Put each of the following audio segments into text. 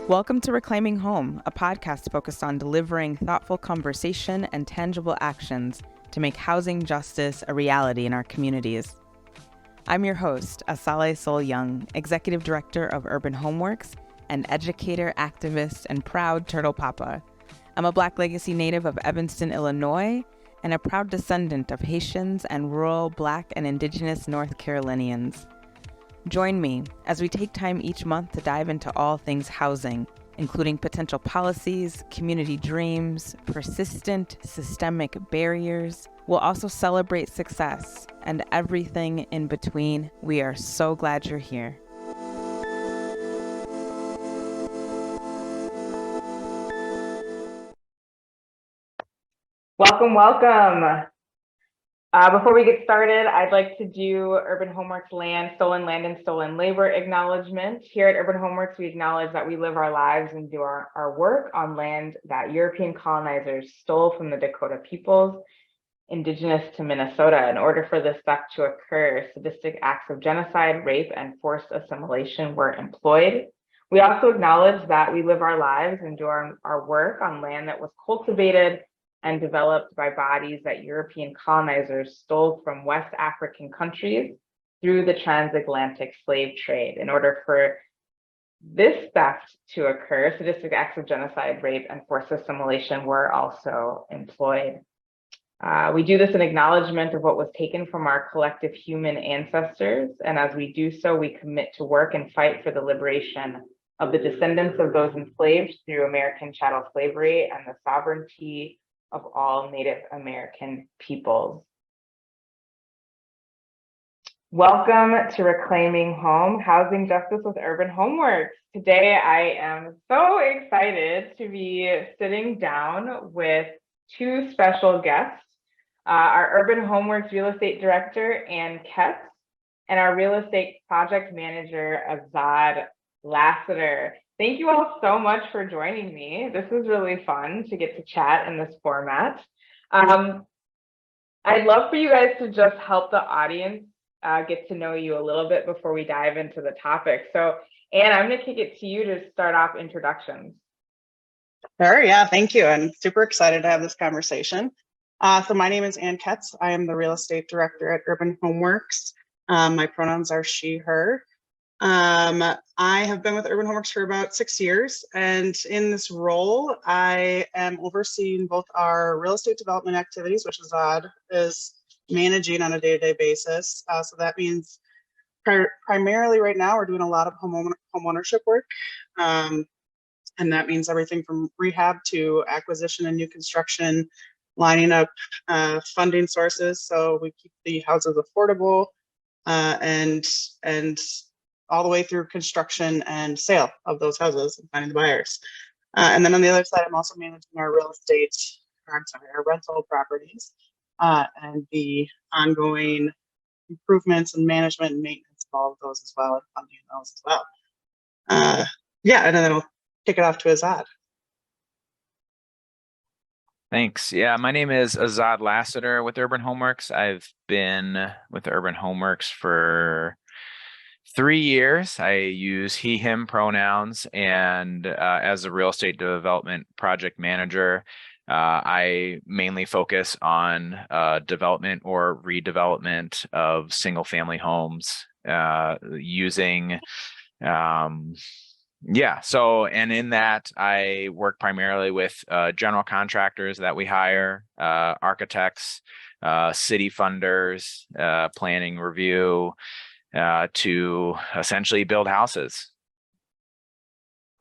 Welcome to Reclaiming Home, a podcast focused on delivering thoughtful conversation and tangible actions to make housing justice a reality in our communities. I'm your host, Asale Sol Young, Executive Director of Urban Homeworks, an educator, activist, and proud Turtle Papa. I'm a Black Legacy native of Evanston, Illinois, and a proud descendant of Haitians and rural Black and Indigenous North Carolinians. Join me as we take time each month to dive into all things housing, including potential policies, community dreams, persistent systemic barriers. We'll also celebrate success and everything in between. We are so glad you're here. Welcome. Before we get started, I'd like to do Urban Homeworks Stolen Land and Stolen Labor acknowledgement. Here at Urban Homeworks, we acknowledge that we live our lives and do our work on land that European colonizers stole from the Dakota peoples, indigenous to Minnesota. In order for this theft to occur, sadistic acts of genocide, rape, and forced assimilation were employed. We also acknowledge that we live our lives and do our work on land that was cultivated and developed by bodies that European colonizers stole from West African countries through the transatlantic slave trade. In order for this theft to occur, sadistic acts of genocide, rape, and forced assimilation were also employed. We do this in acknowledgement of what was taken from our collective human ancestors, and as we do so, we commit to work and fight for the liberation of the descendants of those enslaved through American chattel slavery and the sovereignty of all Native American peoples. Welcome to Reclaiming Home, Housing Justice with Urban Homeworks. Today, I am so excited to be sitting down with two special guests, our Urban Homeworks Real Estate Director, Ann Ketz, and our Real Estate Project Manager, Azad Lassiter. Thank you all so much for joining me. This is really fun to get to chat in this format. I'd love for you guys to just help the audience get to know you a little bit before we dive into the topic. So, Anne, I'm going to kick it to you to start off introductions. Sure, yeah, thank you. I'm super excited to have this conversation. So my name is Ann Ketz. I am the Real Estate Director at Urban Homeworks. My pronouns are she, her. I have been with Urban Homeworks for about 6 years, and in this role, I am overseeing both our real estate development activities, which Azad is managing on a day-to-day basis. So that means primarily right now, we're doing a lot of home ownership work. And that means everything from rehab to acquisition and new construction, lining up funding sources so we keep the houses affordable and all the way through construction and sale of those houses and finding the buyers. And then on the other side, I'm also managing our our rental properties and the ongoing improvements and management and maintenance of all of those as well, and funding those as well. Yeah, and then I'll kick it off to Azad. Thanks. Yeah, my name is Azad Lassiter with Urban Homeworks. I've been with Urban Homeworks for 3 years. I use he, him pronouns, and as a real estate development project manager, I mainly focus on development or redevelopment of single family homes using and in that, I work primarily with general contractors that we hire, architects, city funders, planning review, to essentially build houses.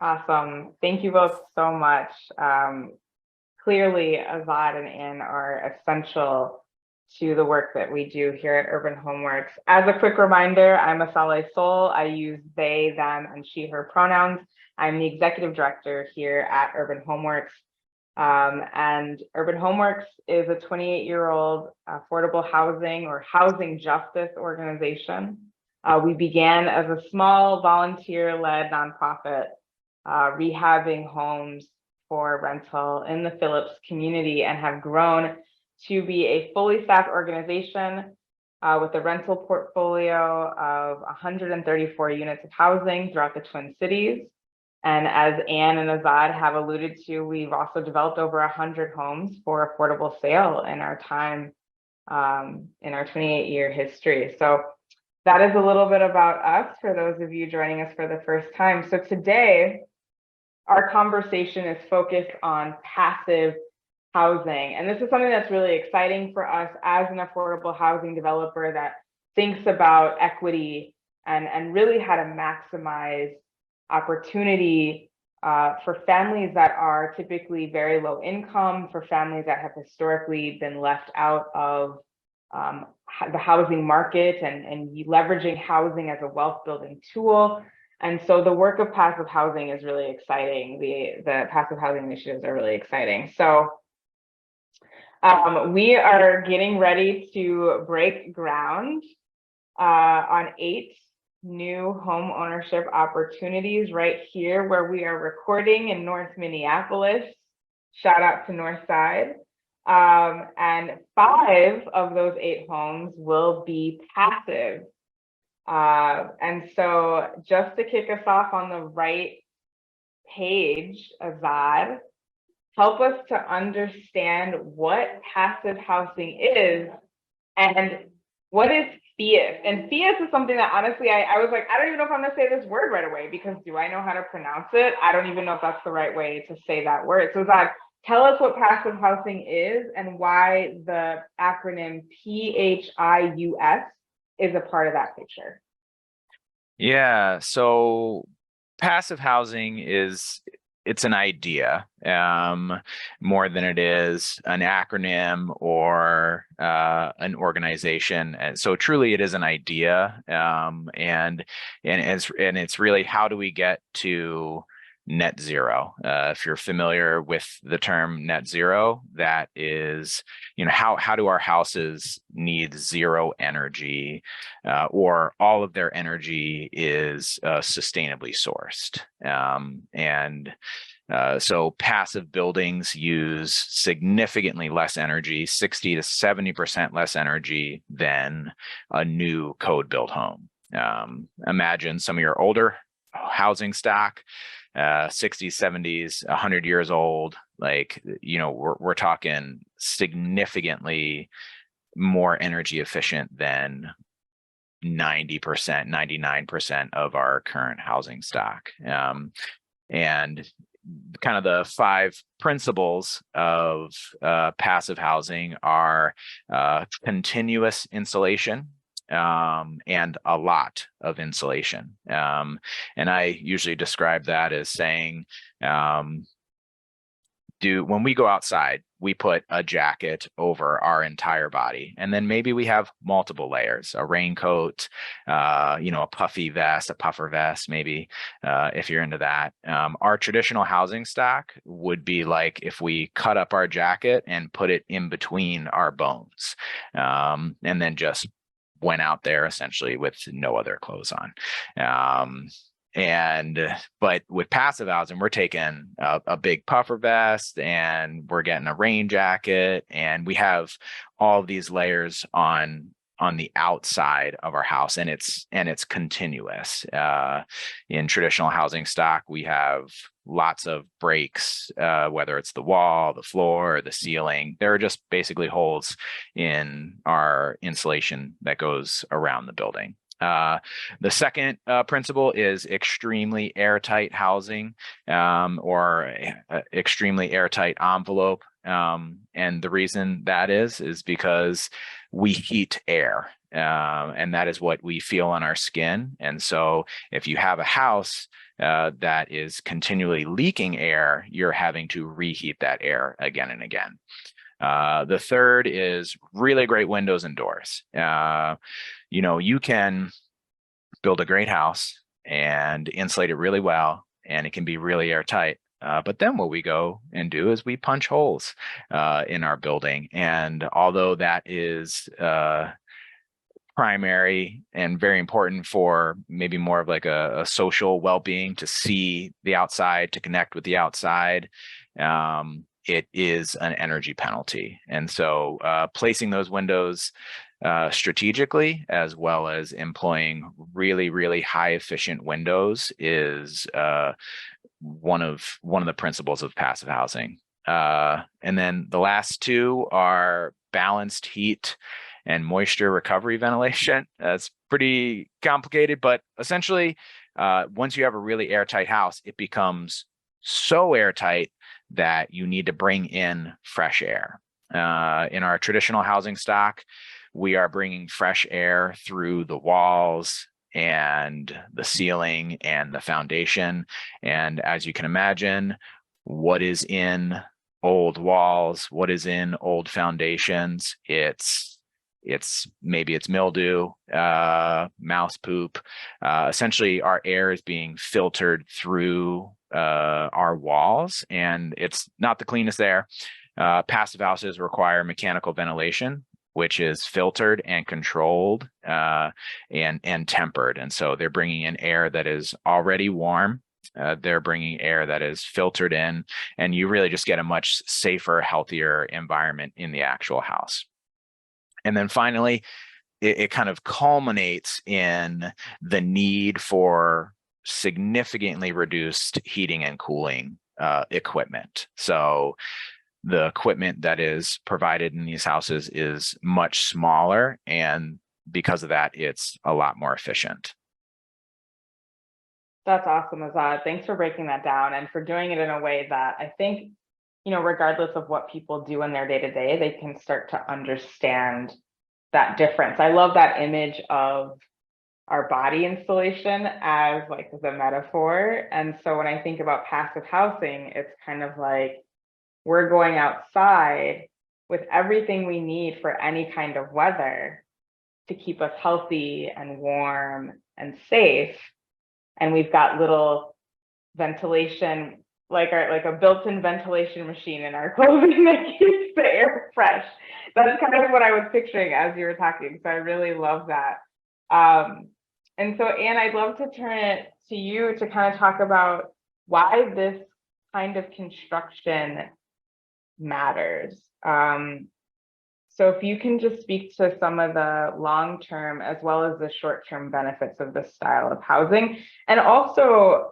Awesome. Thank you both so much. Clearly, Azad and Ann are essential to the work that we do here at Urban Homeworks. As a quick reminder, I'm Asale Sol. I use they, them, and she, her pronouns. I'm the Executive Director here at Urban Homeworks. And Urban Homeworks is a 28-year-old affordable housing or housing justice organization. We began as a small volunteer-led nonprofit rehabbing homes for rental in the Phillips community and have grown to be a fully staffed organization with a rental portfolio of 134 units of housing throughout the Twin Cities. And as Anne and Azad have alluded to, we've also developed over 100 homes for affordable sale in our time, in our 28-year history. So that is a little bit about us for those of you joining us for the first time. So today, our conversation is focused on passive housing. And this is something that's really exciting for us as an affordable housing developer that thinks about equity and really how to maximize opportunity for families that are typically very low income, for families that have historically been left out of the housing market and leveraging housing as a wealth building tool. And so the work of passive housing is really exciting. The passive housing initiatives are really exciting. So we are getting ready to break ground on 8 new home ownership opportunities right here where we are recording in North Minneapolis. Shout out to Northside. And 5 of those 8 homes will be passive. And so just to kick us off on the right page, Azad, help us to understand what passive housing is and what is FIAS. And FIAS is something that honestly, I was like, I don't even know if I'm gonna say this word right away because do I know how to pronounce it? I don't even know if that's the right way to say that word. So Azad, tell us what passive housing is and why the acronym PHIUS is a part of that picture. Yeah, so passive housing it's an idea more than it is an acronym or an organization. And so truly it is an idea, and it's really how do we get to net zero? If you're familiar with the term net zero, that is, how do our houses need zero energy, or all of their energy is sustainably sourced, so passive buildings use significantly less energy, 60 to 70% less energy than a new code built home. Imagine some of your older housing stock, 60s, 70s, 100 years old, we're talking significantly more energy efficient than 90%, 99% of our current housing stock. And kind of the 5 principles of passive housing are continuous insulation, and a lot of insulation. And I usually describe that as saying, when we go outside, we put a jacket over our entire body, and then maybe we have multiple layers, a raincoat, a puffy vest, a puffer vest, maybe, if you're into that. Our traditional housing stock would be like if we cut up our jacket and put it in between our bones, and then just went out there essentially with no other clothes on. But with passive housing, we're taking a big puffer vest and we're getting a rain jacket, and we have all of these layers on the outside of our house, and it's continuous. In traditional housing stock, we have lots of breaks, whether it's the wall, the floor, or the ceiling. There are just basically holes in our insulation that goes around the building. The second principle is extremely airtight housing, or extremely airtight envelope. And the reason that is because we heat air, and that is what we feel on our skin. And so if you have a house that is continually leaking air, you're having to reheat that air again and again. The third is really great windows and doors. You can build a great house and insulate it really well, and it can be really airtight. But then what we go and do is we punch holes in our building. And although that is primary and very important for maybe more of like a social well-being, to see the outside, to connect with the outside, it is an energy penalty. And so placing those windows strategically, as well as employing really, really high efficient windows, is one of the principles of passive housing. And then the last two are balanced heat and moisture recovery ventilation. That's pretty complicated, but essentially, once you have a really airtight house, it becomes so airtight that you need to bring in fresh air. In our traditional housing stock, we are bringing fresh air through the walls and the ceiling and the foundation. And as you can imagine, what is in old walls, what is in old foundations, it's mildew, mouse poop. Essentially, our air is being filtered through our walls, and it's not the cleanest air. Passive houses require mechanical ventilation, which is filtered and controlled and tempered. And so they're bringing in air that is already warm. They're bringing air that is filtered in, and you really just get a much safer, healthier environment in the actual house. And then finally, it kind of culminates in the need for significantly reduced heating and cooling equipment. So the equipment that is provided in these houses is much smaller, and because of that, it's a lot more efficient. That's awesome, Azad. Thanks for breaking that down and for doing it in a way that I think, regardless of what people do in their day-to-day, they can start to understand that difference. I love that image of our body installation as like the metaphor. And so when I think about passive housing, it's kind of like we're going outside with everything we need for any kind of weather to keep us healthy and warm and safe. And we've got little ventilation, like a built-in ventilation machine in our clothing that keeps the air fresh. That's kind of what I was picturing as you were talking. So I really love that. And so, Anne, I'd love to turn it to you to kind of talk about why this kind of construction matters. So if you can just speak to some of the long-term as well as the short-term benefits of this style of housing. And also,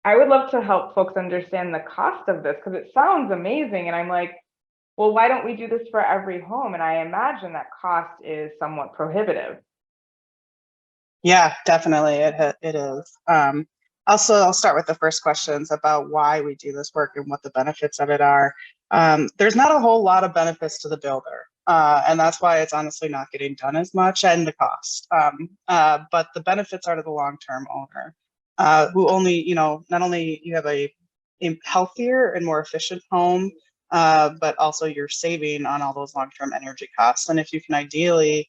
I would love to help folks understand the cost of this because it sounds amazing. And I'm like, well, why don't we do this for every home? And I imagine that cost is somewhat prohibitive. Yeah, definitely it is. Also, I'll start with the first questions about why we do this work and what the benefits of it are. There's not a whole lot of benefits to the builder, and that's why it's honestly not getting done as much, and the cost. But the benefits are to the long-term owner, who only, not only you have a healthier and more efficient home, but also you're saving on all those long-term energy costs. And if you can ideally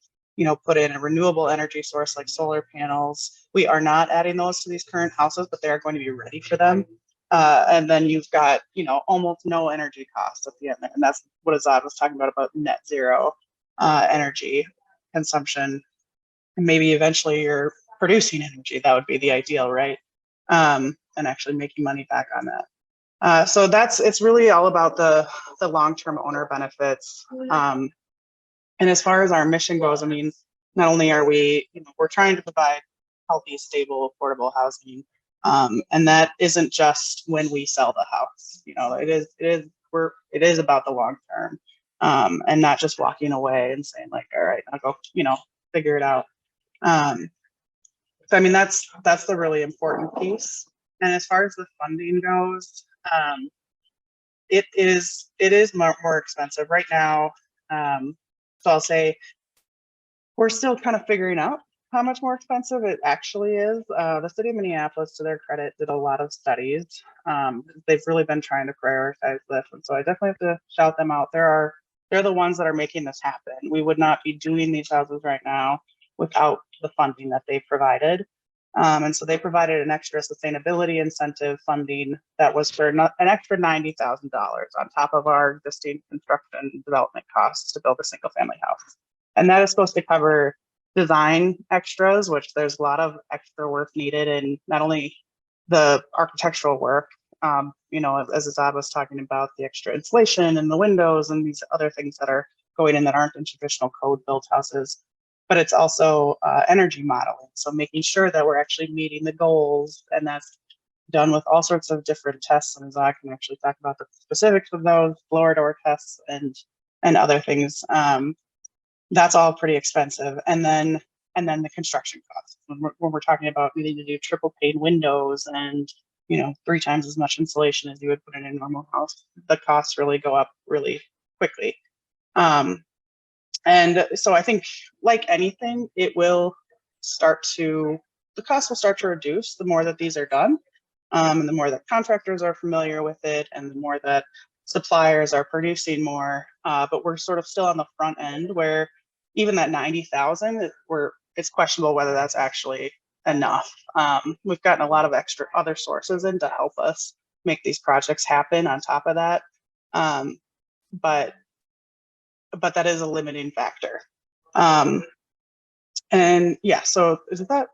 put in a renewable energy source like solar panels. We are not adding those to these current houses, but they are going to be ready for them. And then you've got, almost no energy costs at the end. And that's what Azad was talking about net zero energy consumption. And maybe eventually you're producing energy. That would be the ideal, right? And actually making money back on that. So it's really all about the long-term owner benefits. And as far as our mission goes, I mean, not only are we, we're trying to provide healthy, stable, affordable housing, and that isn't just when we sell the house. It is about the long term, and not just walking away and saying like, all right, I'll go, figure it out. So I mean, that's the really important piece. And as far as the funding goes, it is more expensive right now. So I'll say we're still kind of figuring out how much more expensive it actually is. The city of Minneapolis, to their credit, did a lot of studies. They've really been trying to prioritize this. And so I definitely have to shout them out. They're the ones that are making this happen. We would not be doing these houses right now without the funding that they provided. And so they provided an extra sustainability incentive funding that was for an extra $90,000 on top of our existing construction and development costs to build a single family house. And that is supposed to cover design extras, which there's a lot of extra work needed in not only the architectural work, as Azad was talking about, the extra insulation and the windows and these other things that are going in that aren't in traditional code built houses, but it's also energy modeling. So making sure that we're actually meeting the goals, and that's done with all sorts of different tests, and Zach can actually talk about the specifics of those blower door tests and other things. That's all pretty expensive. And then the construction costs when we're talking about needing to do triple pane windows and 3 times as much insulation as you would put in a normal house, the costs really go up really quickly. And so I think, like anything, the cost will start to reduce the more that these are done, and the more that contractors are familiar with it, and the more that suppliers are producing more. But we're sort of still on the front end where even that 90,000, it's questionable whether that's actually enough. We've gotten a lot of extra other sources in to help us make these projects happen on top of that. But that is a limiting factor. And yeah, so is that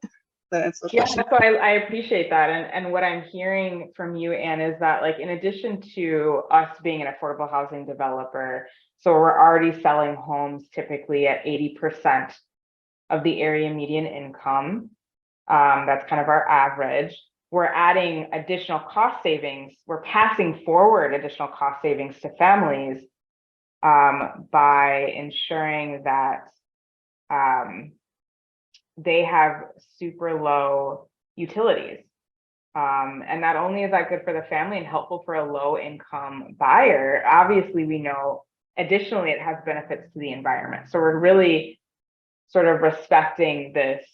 answer the question? Yeah, so I appreciate that. And what I'm hearing from you, Anne, is that, like, in addition to us being an affordable housing developer, so we're already selling homes typically at 80% of the area median income. That's kind of our average. We're adding additional cost savings. We're passing forward additional cost savings to families by ensuring that they have super low utilities. And not only is that good for the family and helpful for a low income buyer, obviously we know additionally it has benefits to the environment. So we're really sort of respecting this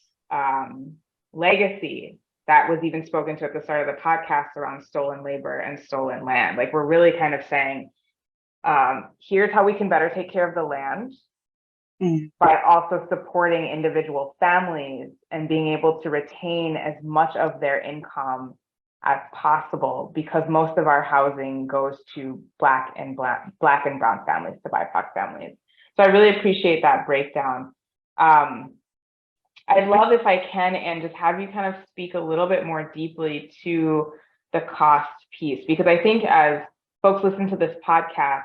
legacy that was even spoken to at the start of the podcast around stolen labor and stolen land. Like, we're really kind of saying, here's how we can better take care of the land by also supporting individual families and being able to retain as much of their income as possible, because most of our housing goes to Black and brown families, to BIPOC families. So I really appreciate that breakdown. I'd love, if I can, and just have you kind of speak a little bit more deeply to the cost piece, because I think as folks listen to this podcast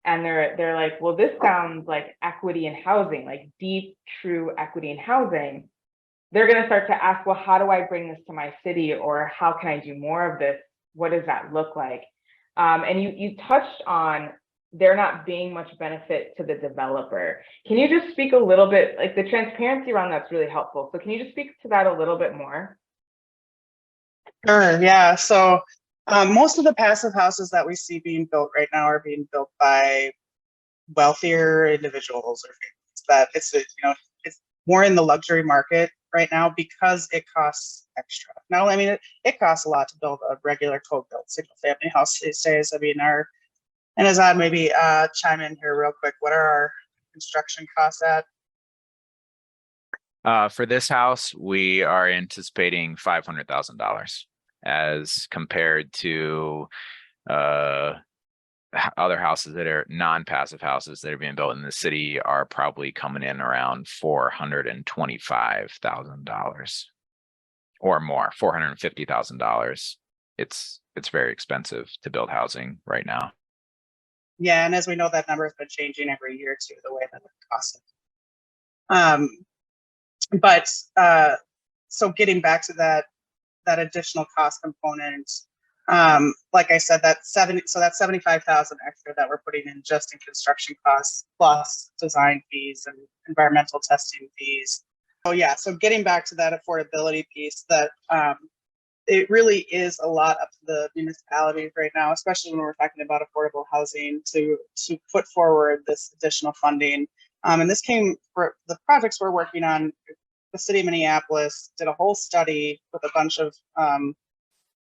and they're like, well, this sounds like equity in housing, like deep, true equity in housing, they're going to start to ask, well, how do I bring this to my city, or how can I do more of this? What does that look like? And you touched on there not being much benefit to the developer. Can you just speak a little bit, like, the transparency around that's really helpful. So can you just speak to that a little bit more? Sure, yeah. So most of the passive houses that we see being built right now are being built by wealthier individuals or families. That it's more in the luxury market right now because it costs extra. Now, I mean, it costs a lot to build a regular code-built single-family house these days. I mean, and Azad, maybe chime in here real quick. What are our construction costs at? For this house, we are anticipating $500,000 as compared to other houses that are non-passive houses that are being built in the city are probably coming in around $425,000 or more, $450,000. It's very expensive to build housing right now. Yeah, and as we know, that number has been changing every year too, the way that it costs. So getting back to that additional cost component, like I said, that's 75,000 extra that we're putting in just in construction costs, plus design fees and environmental testing fees. So yeah, so getting back to that affordability piece, that it really is a lot up to the municipalities right now, especially when we're talking about affordable housing, to put forward this additional funding. And this came for the projects we're working on. The city of Minneapolis did a whole study with a bunch of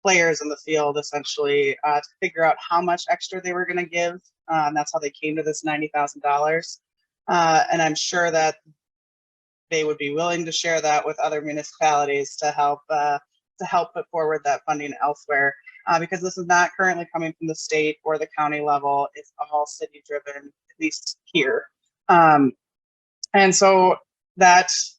players in the field, essentially, to figure out how much extra they were going to give. That's how they came to this $90,000. And I'm sure that they would be willing to share that with other municipalities to help put forward that funding elsewhere, because this is not currently coming from the state or the county level. It's all city driven, at least here. And so that's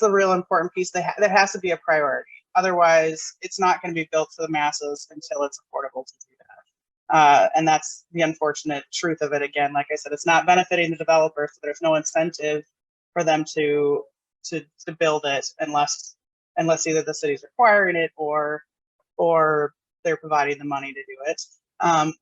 the real important piece. That has to be a priority. Otherwise, it's not going to be built to the masses until it's affordable to do that. And that's the unfortunate truth of it. Again, like I said, it's not benefiting the developer, so there's no incentive for them to build it unless either the city's requiring it or or they're providing the money to do it.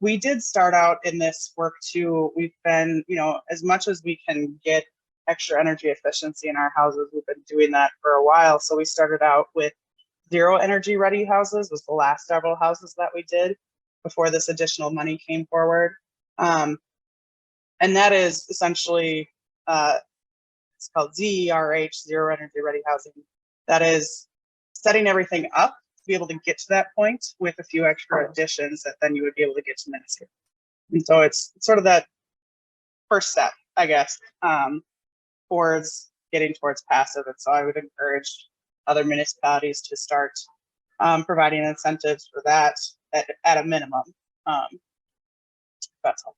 We did start out in this work too. We've been, as much as we can get extra energy efficiency in our houses, we've been doing that for a while. So we started out with zero energy ready houses, was the last several houses that we did before this additional money came forward. And that is essentially, it's called ZERH, zero energy ready housing. That is setting everything up to be able to get to that point with a few extra additions that then you would be able to get to net zero. And so it's sort of that first step, I guess, towards getting towards passive. And so I would encourage other municipalities to start providing incentives for that at a minimum. That's all.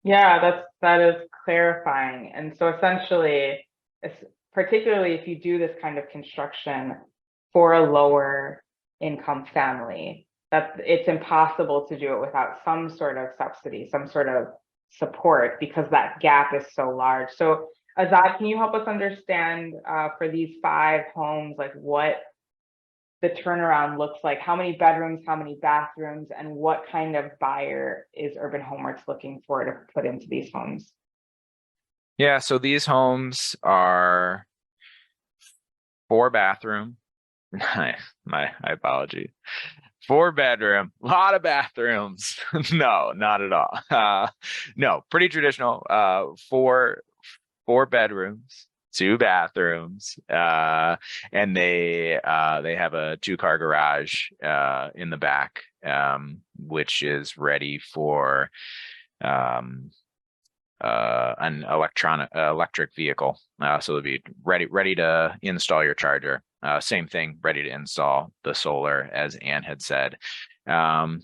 Yeah, that is clarifying. And so essentially, particularly if you do this kind of construction for a lower income family, that it's impossible to do it without some sort of subsidy, some sort of support, because that gap is so large. So Azad, can you help us understand for these 5 homes, like what the turnaround looks like? How many bedrooms, how many bathrooms, and what kind of buyer is Urban Homeworks looking for to put into these homes? Yeah, so these homes are 4-bathroom. My apology. 4-bedroom, a lot of bathrooms. No, not at all. No, pretty traditional. 4 bedrooms, 2 bathrooms, and they have a 2-car garage in the back, which is ready for an electric vehicle. So it'll be ready to install your charger. Same thing, ready to install the solar, as Ann had said. And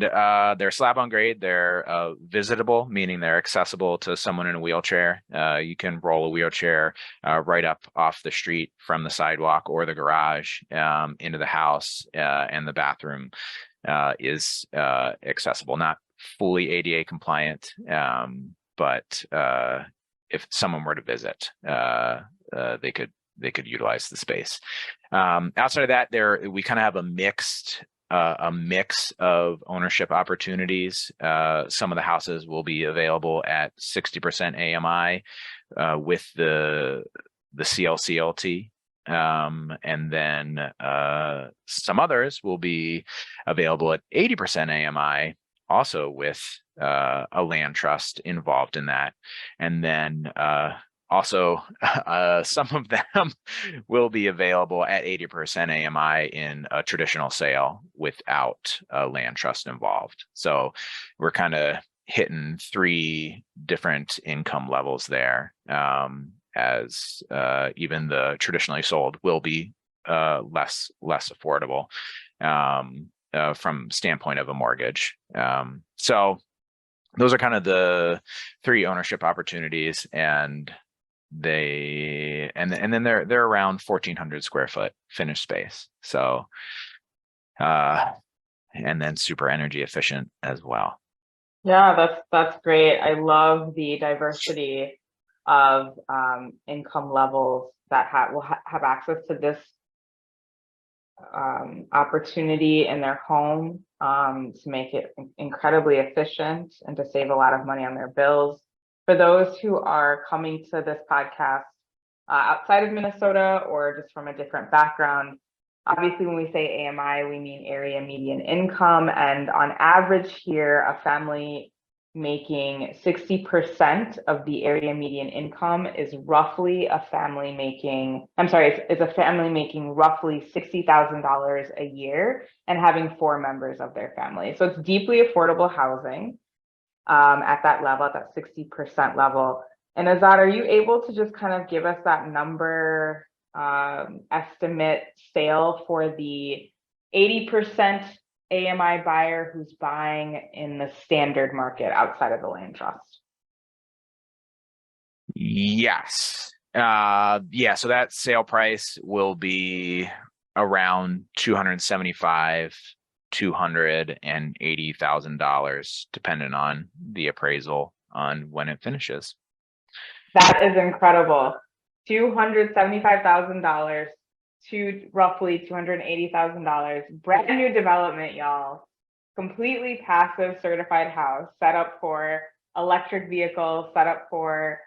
they're slab on grade. They're visitable, meaning they're accessible to someone in a wheelchair. You can roll a wheelchair right up off the street from the sidewalk or the garage into the house, and the bathroom is accessible. Not fully ADA compliant, but if someone were to visit, they could utilize the space. Outside of that, we kind of have a mix of ownership opportunities. Some of the houses will be available at 60% AMI with the CLCLT. And then some others will be available at 80% AMI, also with a land trust involved in that. And then also, some of them will be available at 80% AMI in a traditional sale without a land trust involved. So we're kind of hitting 3 different income levels there, as even the traditionally sold will be less affordable from standpoint of a mortgage. So those are kind of the 3 ownership opportunities, and then they're around 1,400 square foot finished space. So and then super energy efficient as well. Yeah, that's great. I love the diversity of income levels that will have access to this opportunity in their home, to make it incredibly efficient and to save a lot of money on their bills. For those who are coming to this podcast outside of Minnesota or just from a different background, obviously when we say AMI, we mean area median income. And on average here, a family making 60% of the area median income is roughly a family making, is a family making roughly $60,000 a year and having 4 members of their family. So it's deeply affordable housing at that level, at that 60% level. And Azad, are you able to just kind of give us that number estimate sale for the 80% AMI buyer who's buying in the standard market outside of the land trust? Yes. Yeah, so that sale price will be around $275,000, $280,000, depending on the appraisal on when it finishes. That is incredible. $275,000 to roughly $280,000. Brand new development, y'all. Completely passive certified house, set up for electric vehicles, set up for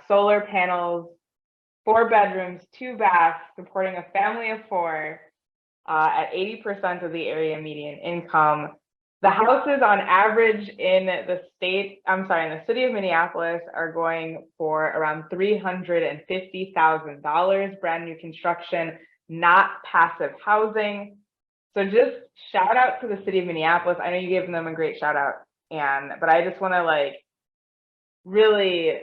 solar panels, 4 bedrooms, 2 baths, supporting a family of 4 at 80% of the area median income. The houses on average in the city of Minneapolis are going for around $350,000, brand new construction, not passive housing. So just shout out to the city of Minneapolis. I know you gave them a great shout out, but I just want to like really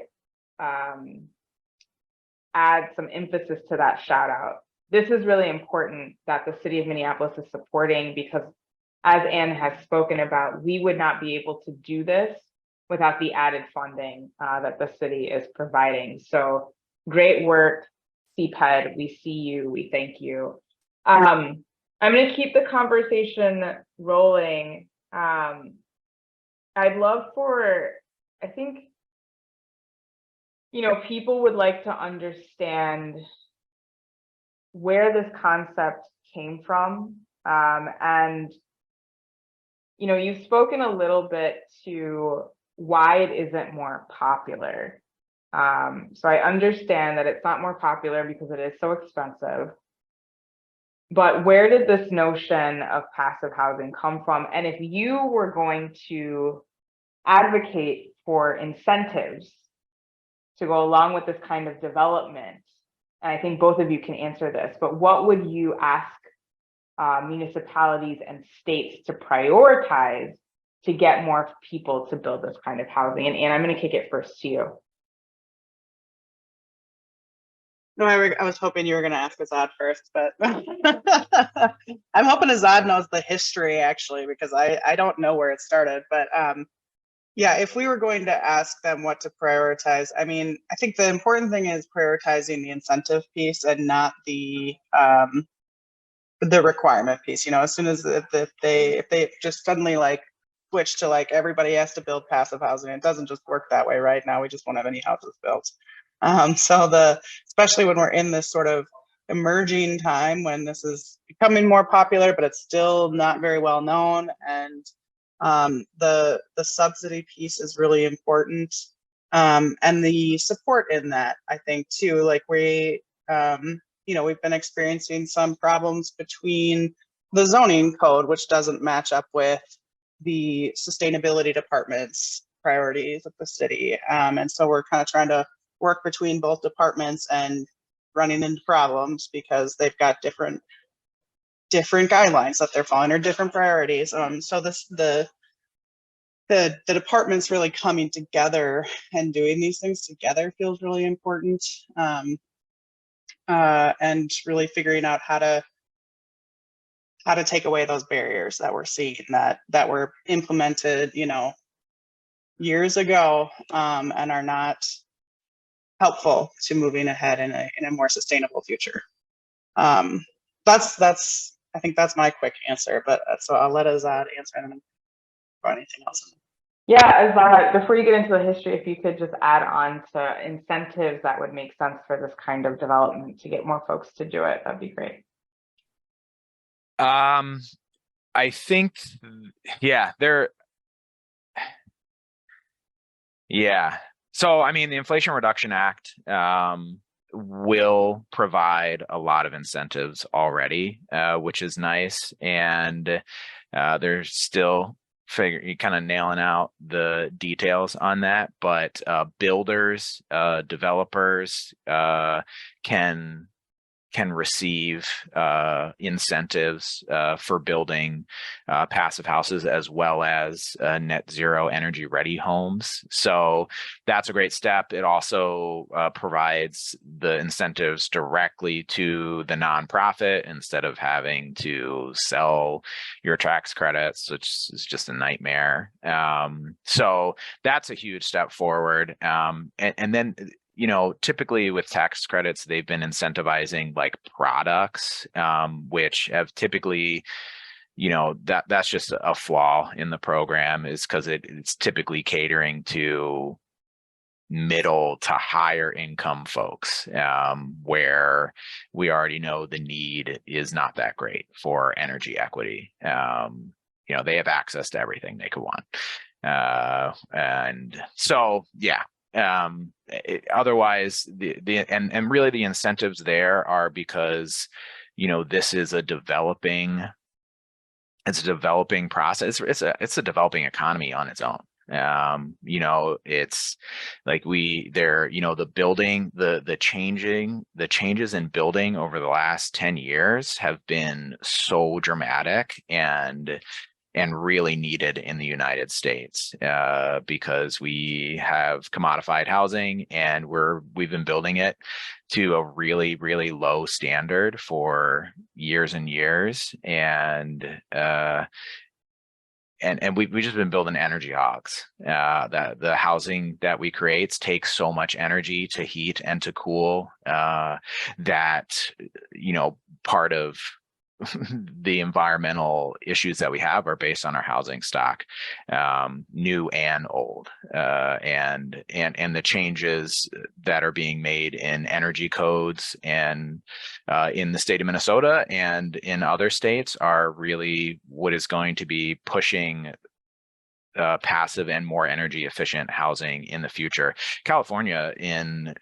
add some emphasis to that shout out. This is really important that the city of Minneapolis is supporting, because as Anne has spoken about, we would not be able to do this without the added funding that the city is providing. So great work, CPED. We see you. We thank you. I'm going to keep the conversation rolling. I'd love for, I think, people would like to understand where this concept came from. And you've spoken a little bit to why it isn't more popular. So I understand that it's not more popular because it is so expensive. But where did this notion of passive housing come from? And if you were going to advocate for incentives to go along with this kind of development, and I think both of you can answer this, but what would you ask municipalities and states to prioritize to get more people to build this kind of housing? And I'm going to kick it first to you. No, I was hoping you were going to ask Azad first, but I'm hoping Azad knows the history, actually, because I don't know where it started. But yeah, if we were going to ask them what to prioritize, I mean, I think the important thing is prioritizing the incentive piece and not the requirement piece. As soon as if they just suddenly like switch to like everybody has to build passive housing, it doesn't just work that way right now. We just won't have any houses built. So especially when we're in this sort of emerging time when this is becoming more popular, but it's still not very well known. And the subsidy piece is really important. And the support in that, I think too, like we've been experiencing some problems between the zoning code, which doesn't match up with the sustainability department's priorities of the city. And so we're kind of trying to work between both departments and running into problems because they've got different guidelines that they're following or different priorities. So the departments really coming together and doing these things together feels really important. And really figuring out how to take away those barriers that we're seeing that were implemented, years ago, and are not helpful to moving ahead in a more sustainable future. I think that's my quick answer, but so I'll let Azad answer and or anything else. Yeah, Azad, before you get into the history, if you could just add on to incentives that would make sense for this kind of development to get more folks to do it, that'd be great. I think, So, I mean, the Inflation Reduction Act will provide a lot of incentives already, which is nice. And they're still kind of nailing out the details on that. But builders, developers can receive incentives for building passive houses as well as net zero energy ready homes. So that's a great step. It also provides the incentives directly to the nonprofit instead of having to sell your tax credits, which is just a nightmare. So that's a huge step forward. And then typically with tax credits, they've been incentivizing like products, which have typically, that's just a flaw in the program, is because it's typically catering to middle to higher income folks, where we already know the need is not that great for energy equity. They have access to everything they could want. And so, yeah. Otherwise, and really the incentives there are because, this is a developing process. It's a developing economy on its own. It's like the changes in building over the last 10 years have been so dramatic and really needed in the United States, because we have commodified housing and we've been building it to a really, really low standard for years and years. And we've just been building energy hogs. The housing that we create takes so much energy to heat and to cool, that, part of the environmental issues that we have are based on our housing stock, new and old, and the changes that are being made in energy codes and in the state of Minnesota and in other states are really what is going to be pushing passive and more energy efficient housing in the future. California in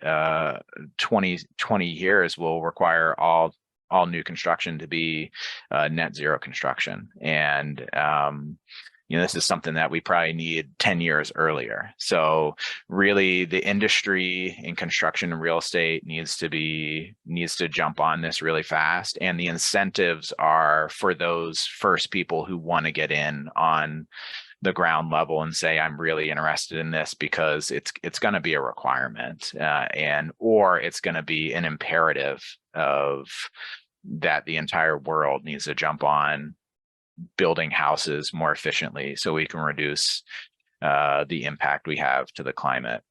20 years will require all new construction to be net zero construction. And, this is something that we probably need 10 years earlier. So really the industry in construction and real estate needs to jump on this really fast. And the incentives are for those first people who want to get in on the ground level and say, I'm really interested in this because it's going to be a requirement, or it's going to be an imperative of that the entire world needs to jump on building houses more efficiently so we can reduce the impact we have to the climate.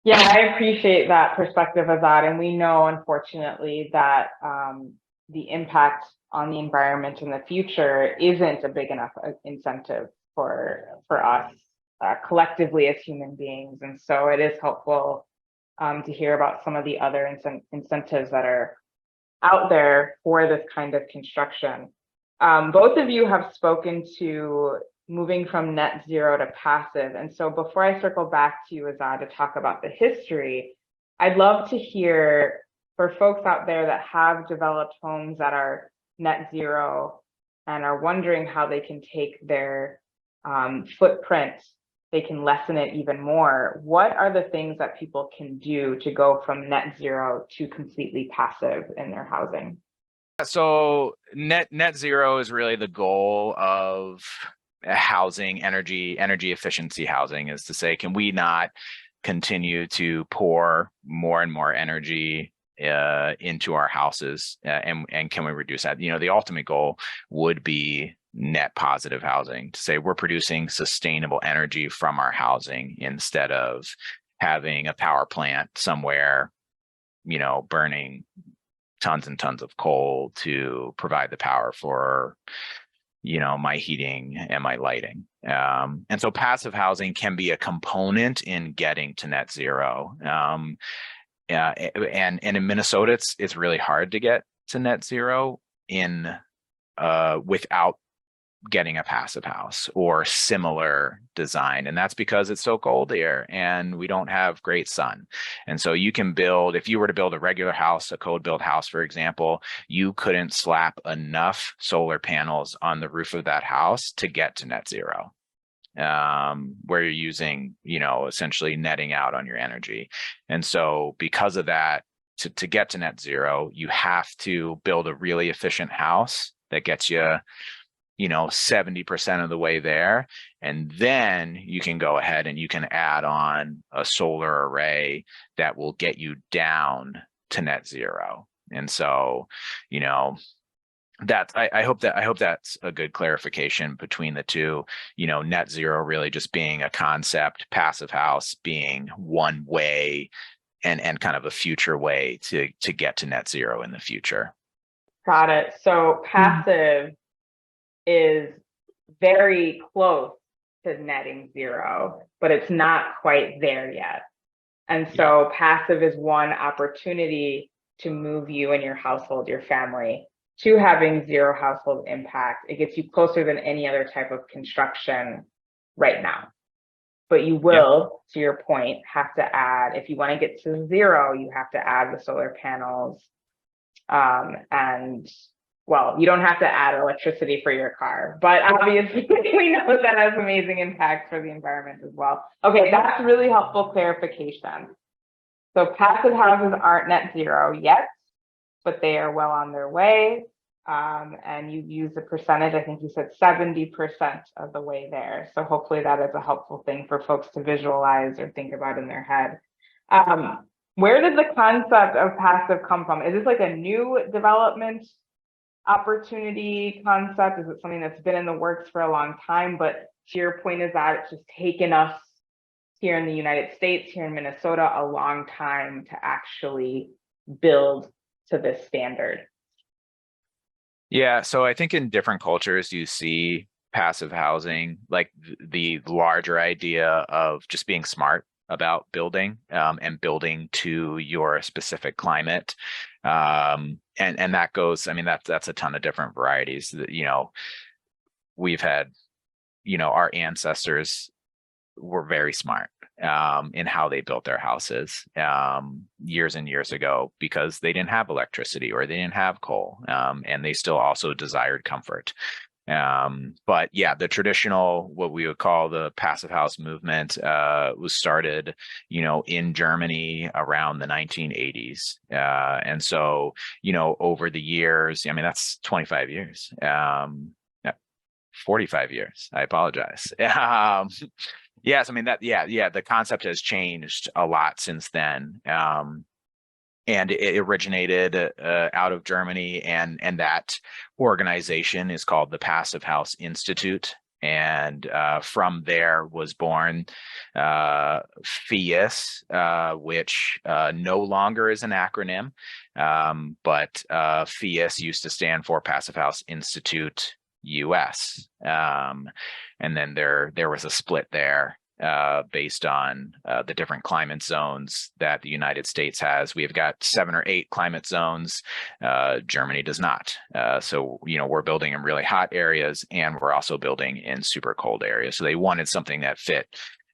Yeah, I appreciate that perspective, Azad. And we know, unfortunately, that the impact on the environment in the future isn't a big enough incentive for us collectively as human beings. And so it is helpful to hear about some of the other incentives that are out there for this kind of construction. Both of you have spoken to moving from net zero to passive. And so before I circle back to you, Azad, to talk about the history, I'd love to hear for folks out there that have developed homes that are net zero and are wondering how they can take their footprint, they can lessen it even more. What are the things that people can do to go from net zero to completely passive in their housing? So net zero is really the goal of housing, energy efficiency housing, is to say, can we not continue to pour more and more energy into our houses, and can we reduce that? The ultimate goal would be net positive housing, to say we're producing sustainable energy from our housing instead of having a power plant somewhere, burning tons and tons of coal to provide the power for my heating and my lighting. And so passive housing can be a component in getting to net zero. And in Minnesota, it's really hard to get to net zero without getting a passive house or similar design. And that's because it's so cold here and we don't have great sun. And so you can build, if you were to build a regular house, a code built house, for example, you couldn't slap enough solar panels on the roof of that house to get to net zero, where you're using, essentially netting out on your energy. And so because of that, to get to net zero, you have to build a really efficient house that gets you 70% of the way there. And then you can go ahead and you can add on a solar array that will get you down to net zero. And so, I hope that's a good clarification between the two. Net zero really just being a concept, passive house being one way and kind of a future way to get to net zero in the future. Got it. So passive is very close to netting zero, but it's not quite there yet. And so passive is one opportunity to move you and your household, your family, to having zero household impact. It gets you closer than any other type of construction right now. But you will, to your point, have to add, if you want to get to zero, you have to add the solar panels. And well, you don't have to add electricity for your car, but obviously we know that has amazing impacts for the environment as well. Okay, that's really helpful clarification. So passive houses aren't net zero yet, but they are well on their way. And you use the percentage, I think you said 70% of the way there. So hopefully that is a helpful thing for folks to visualize or think about in their head. Where did the concept of passive come from? Is this like a new development opportunity concept? Is it something that's been in the works for a long time? But to your point is that it's just taken us here in the United States, here in Minnesota, a long time to actually build to this standard. Yeah, so I think in different cultures you see passive housing, like the larger idea of just being smart about building and building to your specific climate. And that goes, I mean, that's a ton of different varieties that, you know, we've had, you know, our ancestors were very smart in how they built their houses years and years ago, because they didn't have electricity or they didn't have coal, and they still also desired comfort. But yeah, the traditional, what we would call the passive house movement, was started, you know, in Germany around the 1980s. And so, you know, over the years, I mean, that's 25 years, 45 years, I apologize. Yes, I mean the concept has changed a lot since then. And it originated out of Germany, and that organization is called the Passive House Institute. And from there was born FIAS, which no longer is an acronym, but FIAS used to stand for Passive House Institute US. And then there was a split there based on the different climate zones that the United States has. We have got 7 or 8 climate zones. Germany does not. So, you know, we're building in really hot areas, and we're also building in super cold areas. So they wanted something that fit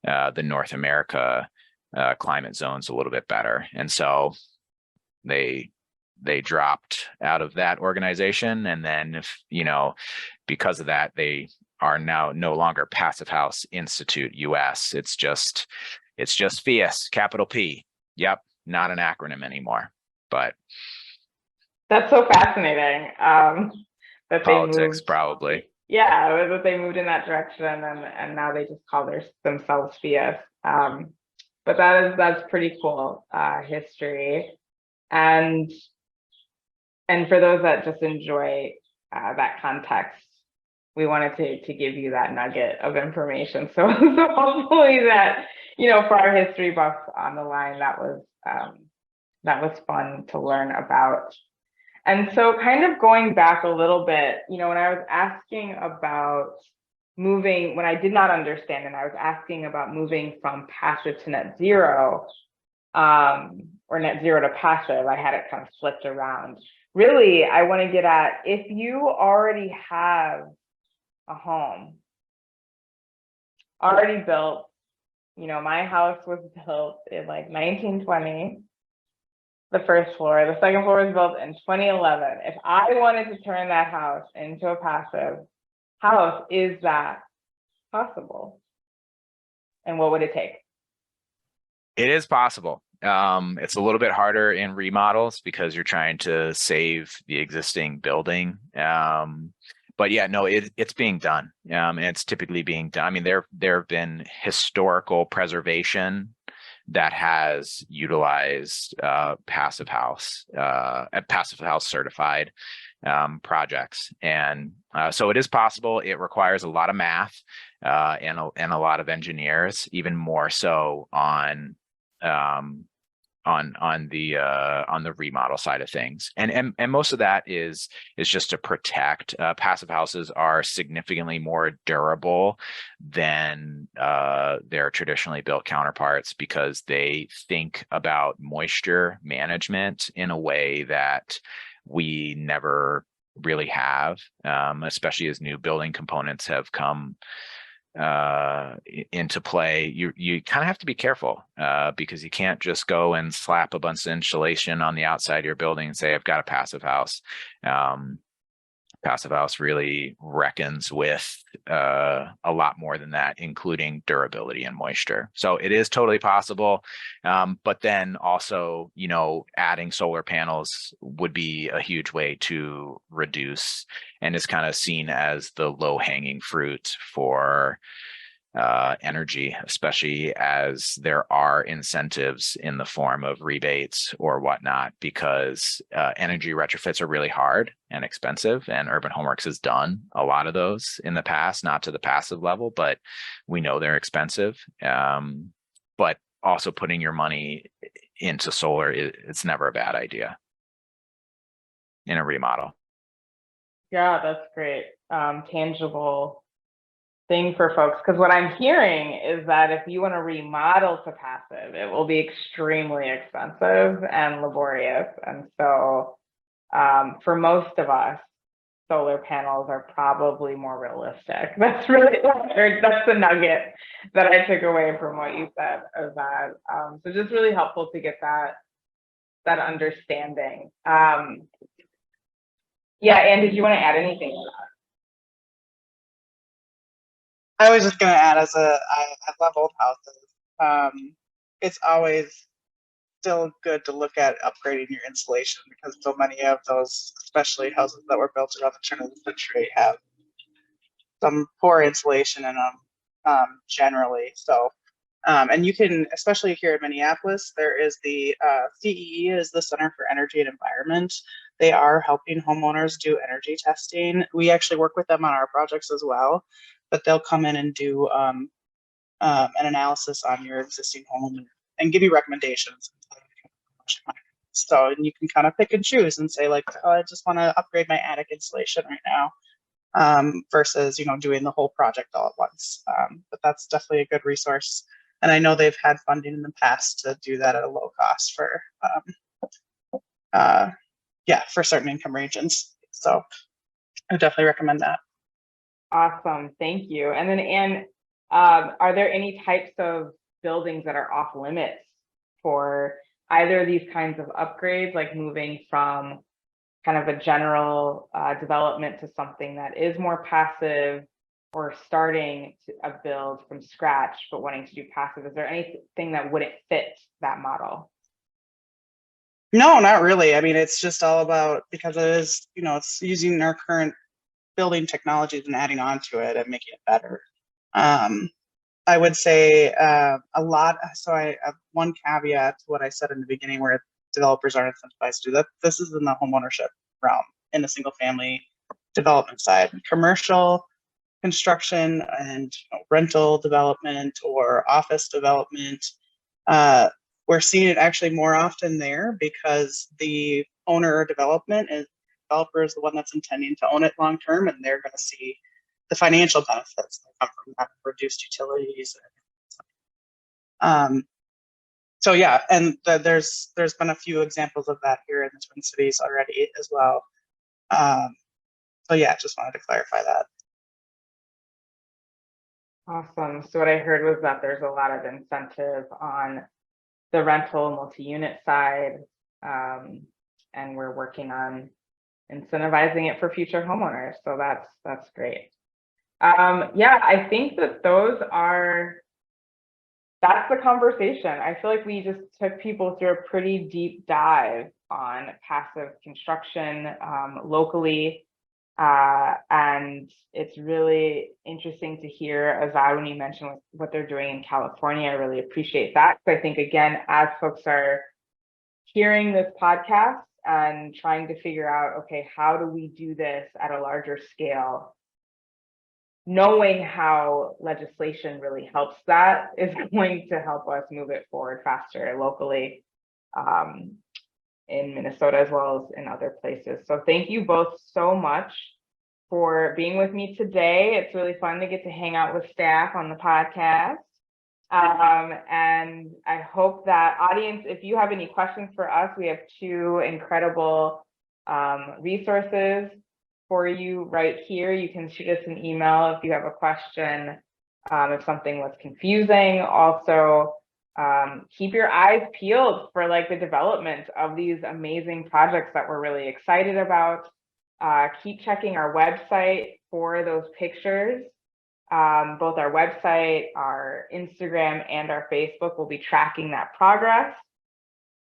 the North America climate zones a little bit better. And so they dropped out of that organization. And then, if, you know, because of that, they are now no longer Passive House Institute US. It's just FIAS, capital P. Yep, not an acronym anymore. But that's so fascinating. That politics, they moved, probably. Yeah, that they moved in that direction, and now they just call themselves FIAS. But that's pretty cool history. And for those that just enjoy that context, we wanted to give you that nugget of information. So hopefully that, you know, for our history buffs on the line, that was fun to learn about. And so kind of going back a little bit, you know, when I was asking about moving, when I did not understand, and I was asking about moving from passive to net zero, or net zero to passive, I had it kind of flipped around. Really, I want to get at, if you already have a home already built, you know, my house was built in like 1920, the first floor, the second floor was built in 2011. If I wanted to turn that house into a passive house, is that possible? And what would it take? It is possible. It's a little bit harder in remodels because you're trying to save the existing building. But yeah, no, it's being done. And it's typically being done. I mean, there have been historical preservation that has utilized passive house certified projects. And so it is possible. It requires a lot of math and a lot of engineers, even more so on on the remodel side of things. And most of that is just to protect. Passive houses are significantly more durable than their traditionally built counterparts because they think about moisture management in a way that we never really have, especially as new building components have come into play. You kind of have to be careful because you can't just go and slap a bunch of insulation on the outside of your building and say, I've got a passive house. Passive house really reckons with a lot more than that, including durability and moisture. So it is totally possible. But then also, you know, adding solar panels would be a huge way to reduce, and is kind of seen as the low hanging fruit for energy, especially as there are incentives in the form of rebates or whatnot, because energy retrofits are really hard and expensive. And Urban Homeworks has done a lot of those in the past, not to the passive level, but we know they're expensive. But also putting your money into solar, it's never a bad idea in a remodel. Yeah, that's great. Tangible thing for folks, because what I'm hearing is that if you want to remodel to passive, it will be extremely expensive and laborious. And so for most of us, solar panels are probably more realistic. That's really that's the nugget that I took away from what you said of that. So just really helpful to get that understanding. Yeah, and did you want to add anything to that? I was just going to add, I love old houses. It's always still good to look at upgrading your insulation because so many of those, especially houses that were built around the turn of the century, have some poor insulation in them generally. So, and you can, especially here in Minneapolis, there is the CEE is the Center for Energy and Environment. They are helping homeowners do energy testing. We actually work with them on our projects as well, but they'll come in and do an analysis on your existing home and give you recommendations. So, and you can kind of pick and choose and say like, oh, I just want to upgrade my attic insulation right now, versus, you know, doing the whole project all at once. But that's definitely a good resource. And I know they've had funding in the past to do that at a low cost for, for certain income regions. So I definitely recommend that. Awesome, thank you. And then, Anne, are there any types of buildings that are off limits for either of these kinds of upgrades, like moving from kind of a general development to something that is more passive, or starting a build from scratch but wanting to do passive? Is there anything that wouldn't fit that model? No, not really. I mean, it's just all about, because it is, you know, it's using our current building technologies and adding on to it and making it better. I would say a lot. So I have one caveat to what I said in the beginning, where developers are incentivized to do that. This is in the homeownership realm, in the single family development side. Commercial construction and rental development or office development, we're seeing it actually more often there because the owner or developer is the one that's intending to own it long term, and they're going to see the financial benefits that come from that, reduced utilities. So yeah, and there's been a few examples of that here in the Twin Cities already as well. So yeah, just wanted to clarify that. Awesome. So what I heard was that there's a lot of incentive on the rental multi-unit side, and we're working on incentivizing it for future homeowners. So that's great. Yeah, I think that that's the conversation. I feel like we just took people through a pretty deep dive on passive construction locally. And it's really interesting to hear, Azad, when you mentioned what they're doing in California. I really appreciate that. So I think, again, as folks are hearing this podcast and trying to figure out, okay, how do we do this at a larger scale? Knowing how legislation really helps that is going to help us move it forward faster locally. in Minnesota as well as in other places. So thank you both so much for being with me today. It's really fun to get to hang out with staff on the podcast. And I hope that audience, if you have any questions for us, we have two incredible resources for you right here. You can shoot us an email if you have a question, if something was confusing. Also, keep your eyes peeled for like the development of these amazing projects that we're really excited about. Keep checking our website for those pictures. Both our website, our Instagram, and our Facebook will be tracking that progress.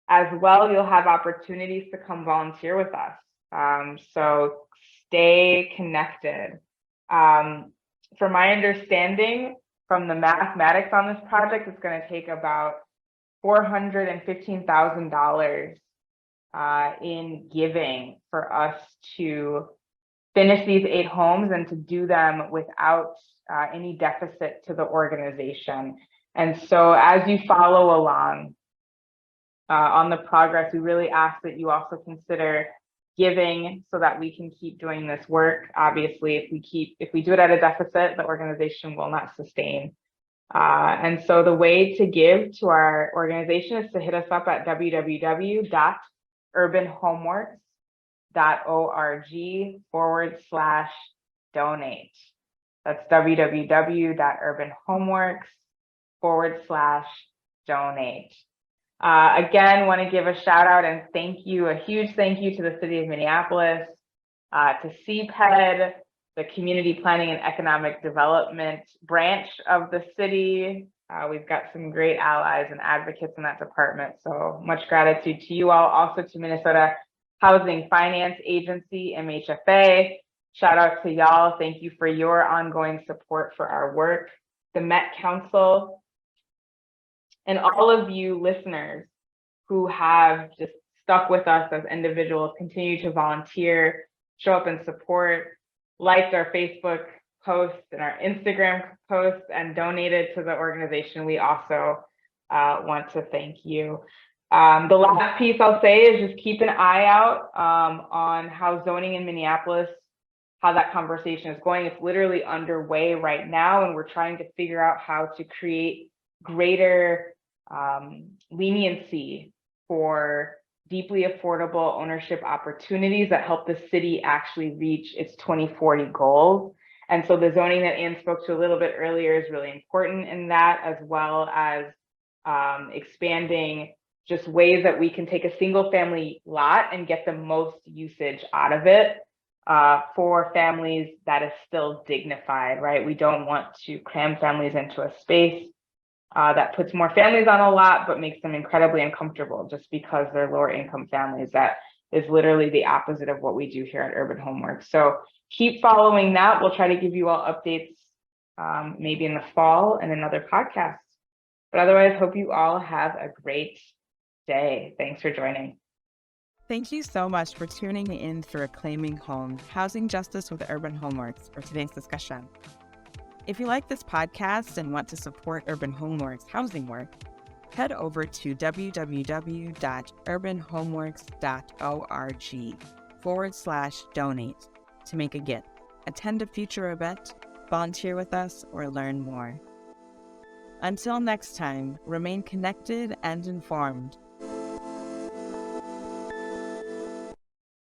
As well, you'll have opportunities to come volunteer with us. So stay connected. From my understanding, from the mathematics on this project, it's going to take about $415,000 in giving for us to finish these 8 homes and to do them without any deficit to the organization. And so as you follow along on the progress, we really ask that you also consider giving so that we can keep doing this work. Obviously, if we do it at a deficit, the organization will not sustain. And so the way to give to our organization is to hit us up at www.urbanhomeworks.org/donate. That's www.urbanhomeworks.org/donate. Again, want to give a shout out and a huge thank you to the City of Minneapolis, to CPED, the Community Planning and Economic Development branch of the city. We've got some great allies and advocates in that department. So much gratitude to you all. Also to Minnesota Housing Finance Agency, MHFA. Shout out to y'all. Thank you for your ongoing support for our work. The Met Council, and all of you listeners who have just stuck with us as individuals, continue to volunteer, show up and support, liked our Facebook posts and our Instagram posts, and donated to the organization. We also want to thank you. The last piece I'll say is just keep an eye out on how zoning in Minneapolis, how that conversation is going. It's literally underway right now, and we're trying to figure out how to create greater leniency for deeply affordable ownership opportunities that help the city actually reach its 2040 goals. And so the zoning that Ann spoke to a little bit earlier is really important in that, as well as expanding just ways that we can take a single family lot and get the most usage out of it for families that is still dignified, right? We don't want to cram families into a space that puts more families on a lot, but makes them incredibly uncomfortable just because they're lower income families. That is literally the opposite of what we do here at Urban Homeworks. So keep following that. We'll try to give you all updates maybe in the fall and another podcast. But otherwise, hope you all have a great day. Thanks for joining. Thank you so much for tuning in for Reclaiming Home, Housing Justice with Urban Homeworks for today's discussion. If you like this podcast and want to support Urban Homeworks housing work, head over to www.urbanhomeworks.org/donate to make a gift, attend a future event, volunteer with us, or learn more. Until next time, remain connected and informed.